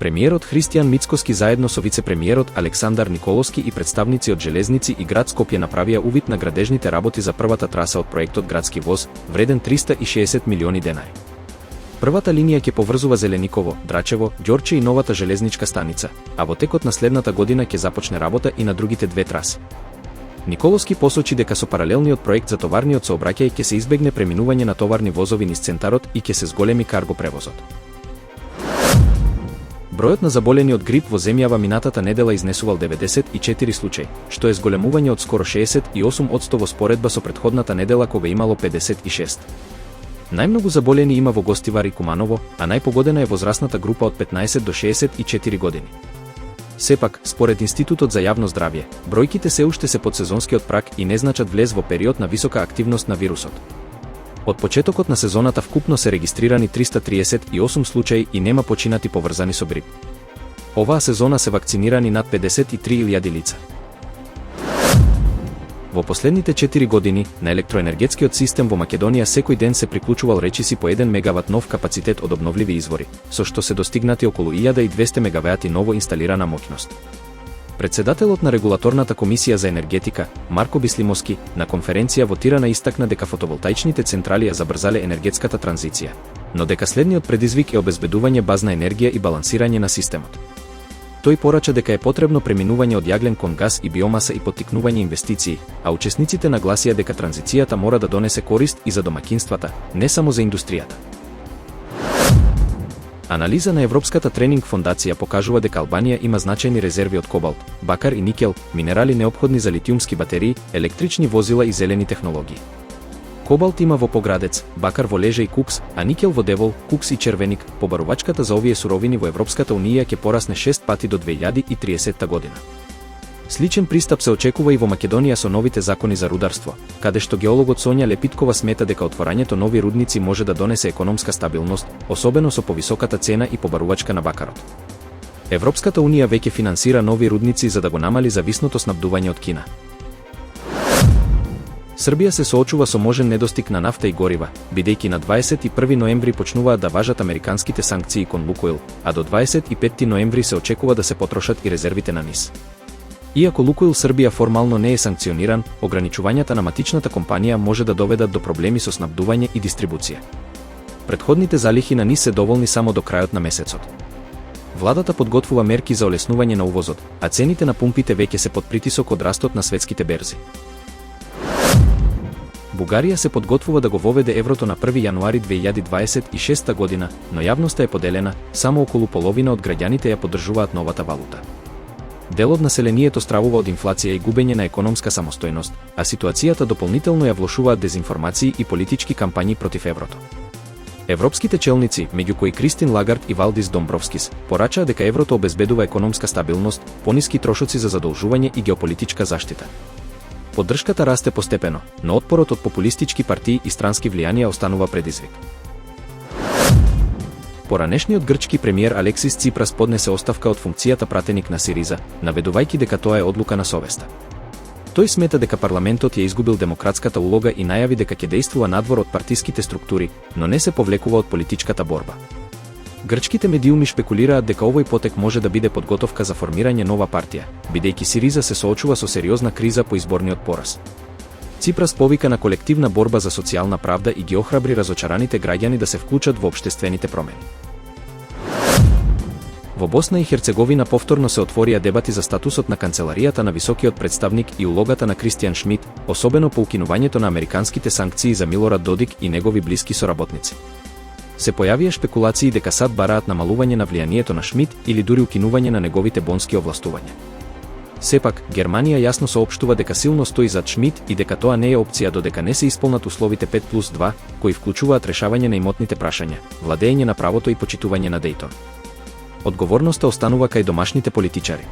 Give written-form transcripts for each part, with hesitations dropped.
Премиерот Христијан Мицкоски заедно со вице-премиерот Александар Николовски и представници од Железници и град Скопје направија увид на градежните работи за првата траса од проектот Градски воз, вреден 360 милиони денари. Првата линија ќе поврзува Зелениково, Драчево, Ѓорче и новата железничка станица, а во текот на следната година ќе започне работа и на другите две траси. Николовски посочи дека со паралелниот проект за товарниот сообраќај ќе се избегне преминување на товарни возови низ центарот и ќе се зголеми карго превозот. Бројот на заболени од грип во земјава минатата недела изнесувал 94 случаи, што е зголемување од скоро 68% во споредба со претходната недела кога имало 56. Најмногу заболени има во Гостивар и Куманово, а најпогодена е возрастната група од 15 до 64 години. Сепак, според Институтот за јавно здравје, бројките се уште се под сезонскиот праг и не значат влез во период на висока активност на вирусот. Од почетокот на сезоната вкупно се регистрирани 338 случаи и нема починати поврзани со грип. Оваа сезона се вакцинирани над 53.000 лица. Во последните 4 години, на електроенергетскиот систем во Македонија секој ден се приклучувал речиси по 1 мегават нов капацитет од обновливи извори, со што се достигнати околу 1200 мегавати ново инсталирана моќност. Председателот на Регулаторната комисија за енергетика, Марко Бислимовски, на конференција во Тирана истакна дека фотоволтаичните централи ја забрзале енергетската транзиција, но дека следниот предизвик е обезбедување базна енергија и балансирање на системот. Тој порача дека е потребно преминување од јаглен кон газ и биомаса и поттикнување инвестиции, а учесниците нагласија дека транзицијата мора да донесе корист и за домакинствата, не само за индустријата. Анализа на Европската тренинг фондација покажува дека Албанија има значајни резерви од кобалт, бакар и никел, минерали неопходни за литиумски батерии, електрични возила и зелени технологии. Кобалт има во Поградец, бакар во Лежа и Кукс, а никел во Девол, Кукс и Червеник. Побарувачката за овие суровини во Европската унија ќе порасне 6 пати до 2030 година. Сличен пристап се очекува и во Македонија со новите закони за рударство, каде што геологот Сонја Лепиткова смета дека отворањето нови рудници може да донесе економска стабилност, особено со повисоката цена и побарувачка на бакарот. Европската унија веќе финансира нови рудници за да го намали зависното снабдување од Кина. Србија се соочува со можен недостиг на нафта и горива, бидејќи на 21 ноември почнуваат да важат американските санкции кон Лукойл, а до 25 ноември се очекува да се потрошат и резервите на НИС. Иако Лукойл Србија формално не е санкциониран, ограничувањата на матичната компанија може да доведат до проблеми со снабдување и дистрибуција. Претходните залихи на НИС се доволни само до крајот на месецот. Владата подготвува мерки за олеснување на увозот, а цените на пумпите веќе се под притисок од растот на светските берзи. Бугарија се подготвува да го воведе еврото на 1 јануари 2026 година, но јавноста е поделена, само околу половина од граѓаните ја поддржуваат новата валута. Дел од населението стравува од инфлација и губење на економска самостојност, а ситуацијата дополнително ја влошуваат дезинформации и политички кампањи против еврото. Европските челници, меѓу кои Кристин Лагард и Валдис Домбровскис, порачаа дека еврото обезбедува економска стабилност, пониски трошоци за задолжување и геополитичка заштита. Поддршката расте постепено, но отпорот од популистички партии и странски влијанија останува предизвик. Поранешниот грчки премиер Алексис Ципрас поднесе оставка од функцијата пратеник на Сириза, наведувајќи дека тоа е одлука на совеста. Тој смета дека парламентот ја изгубил демократската улога и најави дека ќе действува надвор од партиските структури, но не се повлекува од политичката борба. Грчките медиуми шпекулираат дека овој потек може да биде подготовка за формирање нова партија, бидејќи Сириза се соочува со сериозна криза по изборниот пораз. Ципрас повика на колективна борба за социјална правда и ги охрабри разочараните граѓани да се вклучат во општествените промени. Во Босна и Херцеговина повторно се отворија дебати за статусот на канцеларијата на високиот представник и улогата на Кристијан Шмит, особено по укинувањето на американските санкции за Милорад Додик и негови блиски соработници. Се појавија шпекулации дека САД бараат намалување на влијанието на Шмит или дури укинување на неговите бонски овластувања. Сепак, Германија јасно соопштува дека силно стои зад Шмит и дека тоа не е опција додека не се исполнат условите 5+2, кои вклучуваат решавање на имотните прашања, владење на правото и почитување на Дејтон. Одговорноста останува кај домашните политичари.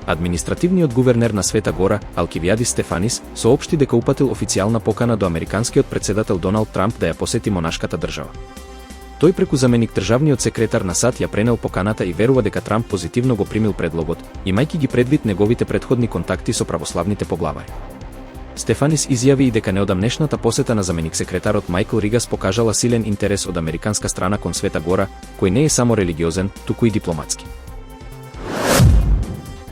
Административниот гувернер на Света Гора, Алкивиадис Стефанис, соопшти дека упатил официјална покана до американскиот председател Доналд Трамп да ја посети монашката држава. Тој преку заменик државниот секретар на САД ја пренел поканата и верува дека Трамп позитивно го примил предлогот, имајќи ги предвид неговите претходни контакти со православните поглавари. Стефанис изјави и дека неодамнешната посета на заменик секретарот Майкл Ригас покажала силен интерес од американска страна кон Света Гора, кој не е само религиозен, туку и дипломатски.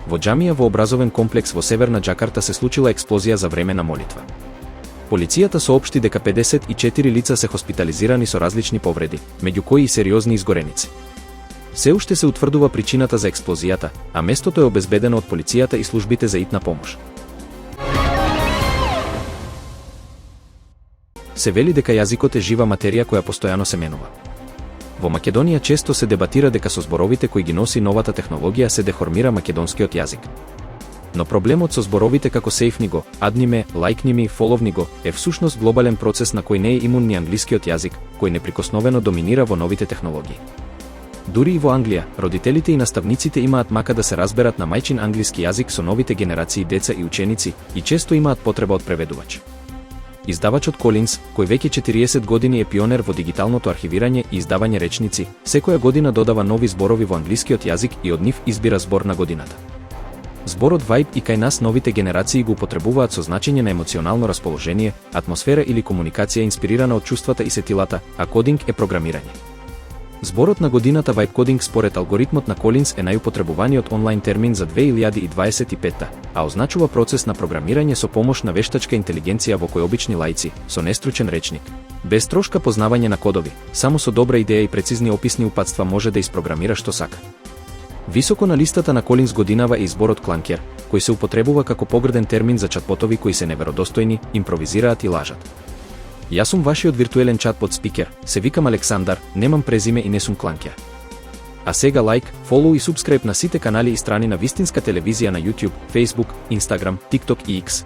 Во џамија во образовен комплекс во северна Џакарта се случила експлозија за време на молитва. Полицијата соопшти дека 54 лица се хоспитализирани со различни повреди, меѓу кои и сериозни изгореници. Се уште се утврдува причината за експлозијата, а местото е обезбедено од полицијата и службите за итна помош. Се вели дека јазикот е жива материја која постојано се менува. Во Македонија често се дебатира дека со зборовите кои ги носи новата технологија се деформира македонскиот јазик. Но проблемот со зборовите како сейфни го, адни ме, лајкни ми, фоловни го, е всушност глобален процес на кој не е имун ни англискиот јазик, кој неприкосновено доминира во новите технологии. Дури и во Англија, родителите и наставниците имаат мака да се разберат на мајчин англиски јазик со новите генерации деца и ученици и често имаат потреба од преведувач. Издавачот Колинс, кој веќе 40 години е пионер во дигиталното архивирање и издавање речници, секоја година додава нови зборови во англискиот јазик и од нив избира збор на годината. Зборот вајб и кај нас новите генерации го употребуваат со значење на емоционално расположение, атмосфера или комуникација инспирирана од чувствата и сетилата, а кодинг е програмирање. Зборот на годината вајб кодинг според алгоритмот на Колинс е најупотребуваниот онлайн термин за 2025, а означува процес на програмирање со помош на вештачка интелигенција во кој обични лаици, со нестручен речник, без трошка познавање на кодови, само со добра идеја и прецизни описни упатства може да испрограмира што сака. Високо на листата на Колинс годинава е изборот кланкер, кој се употребува како погрден термин за чатботови кои се неверодостојни, импровизираат и лажат. Јас сум вашиот виртуелен чатбот спикер, се викам Александар, немам презиме и не сум кланкер. А сега лайк, фолоу и субскриб на сите канали и страни на вистинска телевизија на YouTube, Facebook, Instagram, TikTok и X.